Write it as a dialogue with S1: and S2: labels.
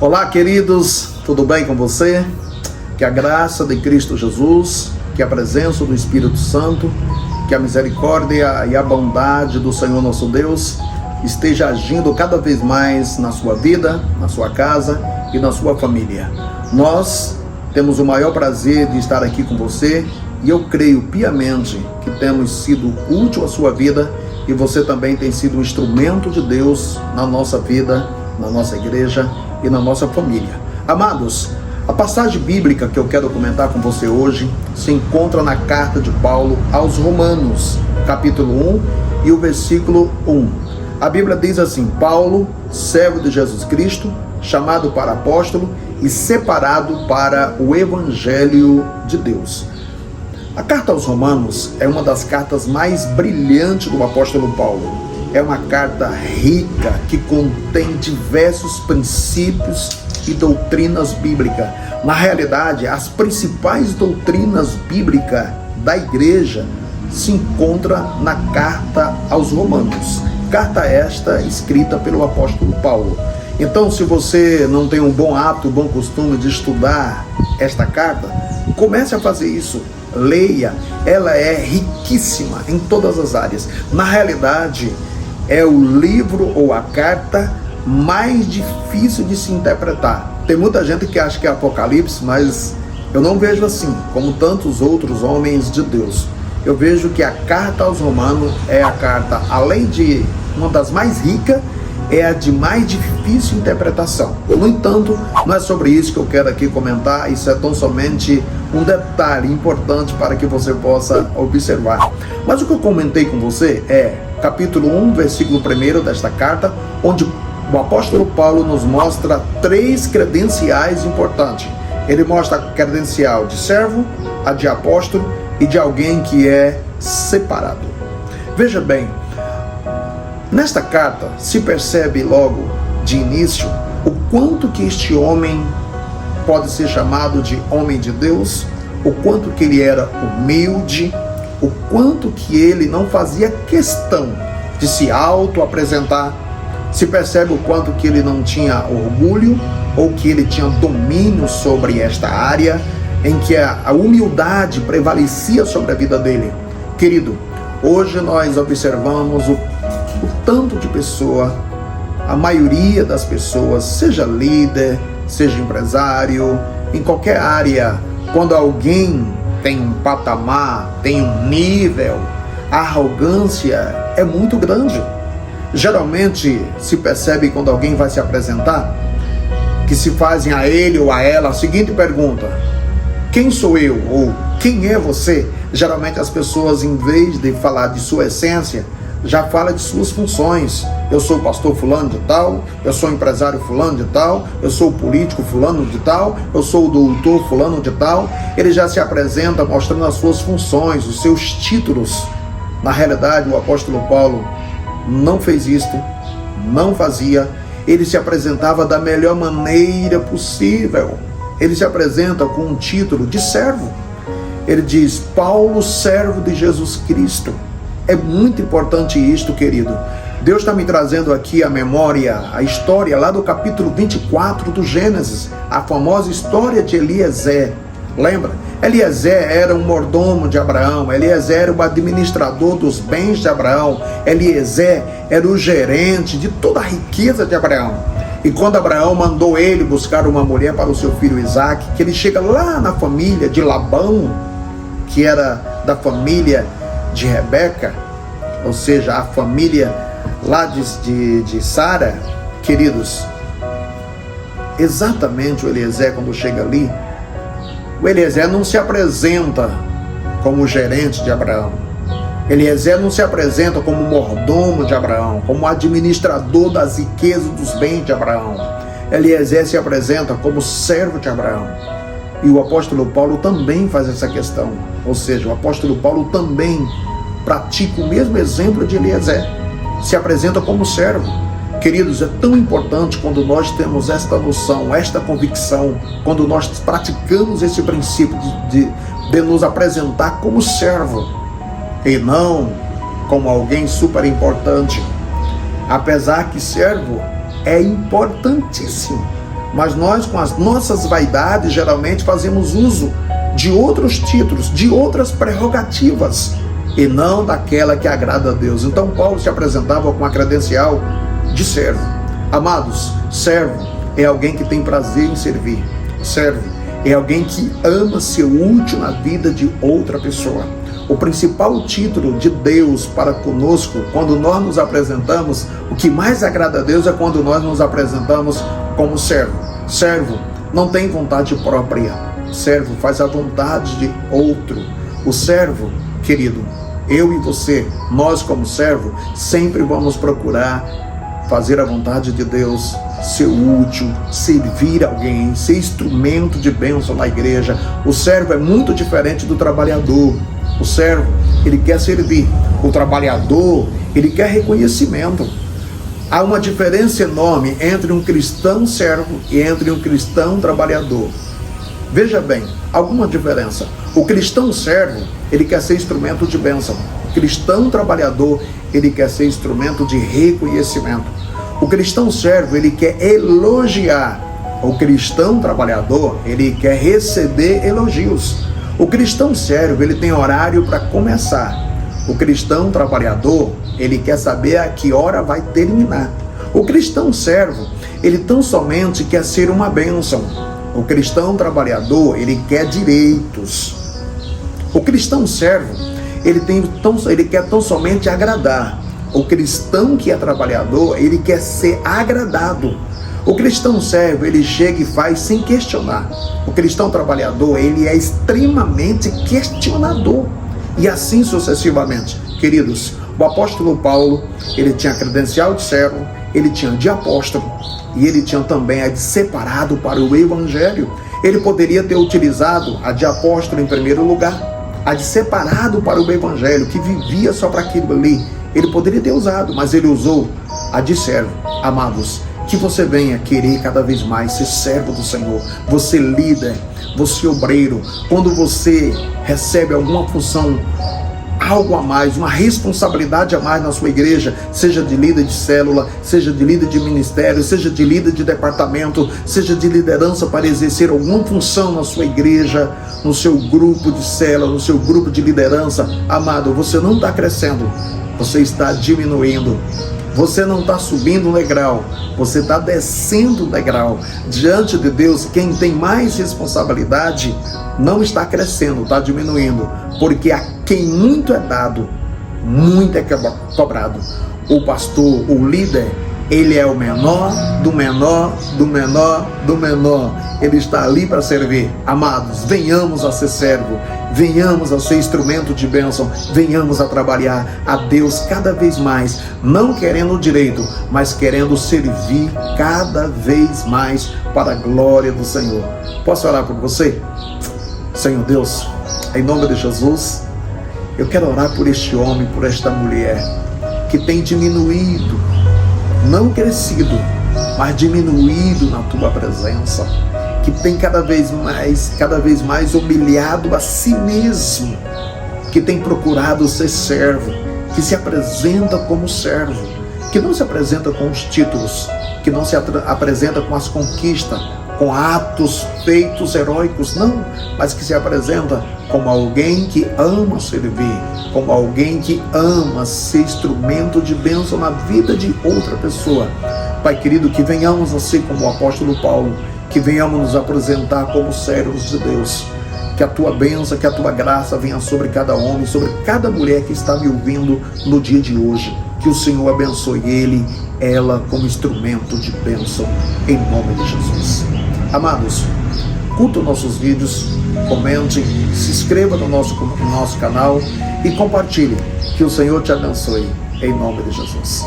S1: Olá, queridos, tudo bem com você? Que a graça de Cristo Jesus, que a presença do Espírito Santo, que a misericórdia e a bondade do Senhor nosso Deus esteja agindo cada vez mais na sua vida, na sua casa e na sua família. Nós temos o maior prazer de estar aqui com você e eu creio piamente que temos sido útil à sua vida e você também tem sido um instrumento de Deus na nossa vida, na nossa igreja e na nossa família. Amados, a passagem bíblica que eu quero comentar com você hoje se encontra na carta de Paulo aos Romanos, capítulo 1 e o versículo 1. A Bíblia diz assim: Paulo, servo de Jesus Cristo, chamado para apóstolo e separado para o Evangelho de Deus. A carta aos Romanos é uma das cartas mais brilhantes do apóstolo Paulo. É uma carta rica que contém diversos princípios e doutrinas bíblicas. Na realidade, as principais doutrinas bíblicas da igreja se encontram na carta aos Romanos. Carta esta escrita pelo apóstolo Paulo. Então, se você não tem um bom hábito, um bom costume de estudar esta carta, comece a fazer isso. Leia, ela é riquíssima em todas as áreas. Na realidade, é o livro ou a carta mais difícil de se interpretar. Tem muita gente que acha que é Apocalipse, mas eu não vejo assim, como tantos outros homens de Deus. Eu vejo que a carta aos Romanos é a carta, além de uma das mais ricas, é a de mais difícil interpretação. No entanto, não é sobre isso que eu quero aqui comentar, isso é tão somente um detalhe importante para que você possa observar. Mas o que eu comentei com você é capítulo 1, versículo 1 desta carta, onde o apóstolo Paulo nos mostra três credenciais importantes. Ele mostra a credencial de servo, a de apóstolo e de alguém que é separado. Veja bem, nesta carta se percebe logo de início o quanto que este homem pode ser chamado de homem de Deus, o quanto que ele era humilde, o quanto que ele não fazia questão de se auto-apresentar. Se percebe o quanto que ele não tinha orgulho ou que ele tinha domínio sobre esta área em que a humildade prevalecia sobre a vida dele. Querido, hoje nós observamos o tanto de pessoa, a maioria das pessoas, seja líder, seja empresário, em qualquer área, quando alguém tem um patamar, tem um nível, a arrogância é muito grande. Geralmente se percebe quando alguém vai se apresentar, que se fazem a ele ou a ela a seguinte pergunta: quem sou eu? Ou quem é você? Geralmente as pessoas, em vez de falar de sua essência, já fala de suas funções. Eu sou o pastor fulano de tal, eu sou o empresário fulano de tal, eu sou o político fulano de tal, eu sou o doutor fulano de tal. Ele já se apresenta mostrando as suas funções, os seus títulos. Na realidade, o apóstolo Paulo não fez isto, não fazia. Ele se apresentava da melhor maneira possível. Ele se apresenta com um título de servo. Ele diz: Paulo, servo de Jesus Cristo. É muito importante isto, querido. Deus está me trazendo aqui a memória, a história lá do capítulo 24 do Gênesis, a famosa história de Eliezer. Lembra? Eliezer era um mordomo de Abraão, Eliezer era o administrador dos bens de Abraão, Eliezer era o gerente de toda a riqueza de Abraão. E quando Abraão mandou ele buscar uma mulher para o seu filho Isaque, que ele chega lá na família de Labão, que era da família de Rebeca, ou seja, a família lá de Sara, queridos, exatamente o Eliezer, quando chega ali, o Eliezer não se apresenta como gerente de Abraão. Eliezer não se apresenta como mordomo de Abraão, como administrador das riquezas dos bens de Abraão. Eliezer se apresenta como servo de Abraão. E o apóstolo Paulo também faz essa questão. Ou seja, o apóstolo Paulo também pratica o mesmo exemplo de Eliezer. Se apresenta como servo. Queridos, é tão importante quando nós temos esta noção, esta convicção, quando nós praticamos esse princípio de nos apresentar como servo e não como alguém super importante. Apesar que servo é importantíssimo, Mas nós, com as nossas vaidades, geralmente fazemos uso de outros títulos, de outras prerrogativas, e não daquela que agrada a Deus. Então Paulo se apresentava com a credencial de servo. Amados, servo é alguém que tem prazer em servir. Servo é alguém que ama ser útil na vida de outra pessoa. O principal título de Deus para conosco, quando nós nos apresentamos, o que mais agrada a Deus é quando nós nos apresentamos como servo. Servo não tem vontade própria. Servo faz a vontade de outro. O servo, querido, eu e você, nós como servo, sempre vamos procurar fazer a vontade de Deus, ser útil, servir alguém, ser instrumento de bênção na igreja. O servo é muito diferente do trabalhador. O servo, ele quer servir. O trabalhador, ele quer reconhecimento. Há uma diferença enorme entre um cristão servo e entre um cristão trabalhador. Veja bem, alguma diferença. O cristão servo, ele quer ser instrumento de bênção. O cristão trabalhador, ele quer ser instrumento de reconhecimento. O cristão servo, ele quer elogiar. O cristão trabalhador, ele quer receber elogios. O cristão servo, ele tem horário para começar. O cristão trabalhador, ele quer saber a que hora vai terminar. O cristão servo, ele tão somente quer ser uma bênção. O cristão trabalhador, ele quer direitos. O cristão servo, ele quer tão somente agradar. O cristão que é trabalhador, ele quer ser agradado. O cristão servo, ele chega e faz sem questionar. O cristão trabalhador, ele é extremamente questionador. E assim sucessivamente. Queridos, o apóstolo Paulo, ele tinha a credencial de servo, ele tinha de apóstolo, e ele tinha também a de separado para o evangelho. Ele poderia ter utilizado a de apóstolo em primeiro lugar, a de separado para o evangelho, que vivia só para aquilo ali. Ele poderia ter usado, mas ele usou a de servo. Amados, que você venha querer cada vez mais ser servo do Senhor. Você líder, você obreiro, quando você recebe alguma função, algo a mais, uma responsabilidade a mais na sua igreja, seja de líder de célula, seja de líder de ministério, seja de líder de departamento, seja de liderança para exercer alguma função na sua igreja, no seu grupo de célula, no seu grupo de liderança, amado, você não está crescendo, você está diminuindo. Você não está subindo um degrau, você está descendo um degrau. Diante de Deus, quem tem mais responsabilidade não está crescendo, está diminuindo. Porque a quem muito é dado, muito é cobrado. O pastor, o líder, ele é o menor, do menor, do menor, do menor. Ele está ali para servir. Amados, venhamos a ser servo, venhamos a ser instrumento de bênção, venhamos a trabalhar a Deus cada vez mais, não querendo o direito, mas querendo servir cada vez mais para a glória do Senhor. Posso orar por você? Senhor Deus, em nome de Jesus, eu quero orar por este homem, por esta mulher, que tem diminuído, não crescido, mas diminuído na tua presença, que tem cada vez mais humilhado a si mesmo, que tem procurado ser servo, que se apresenta como servo, que não se apresenta com os títulos, que não se apresenta com as conquistas, com atos feitos heróicos, não, mas que se apresenta como alguém que ama servir, como alguém que ama ser instrumento de bênção na vida de outra pessoa. Pai querido, que venhamos a ser como o apóstolo Paulo, que venhamos nos apresentar como servos de Deus, que a tua bênção, que a tua graça venha sobre cada homem, sobre cada mulher que está me ouvindo no dia de hoje, que o Senhor abençoe ele, ela como instrumento de bênção, em nome de Jesus. Amados, curta os nossos vídeos, comente, se inscreva no nosso canal e compartilhe. Que o Senhor te abençoe, em nome de Jesus.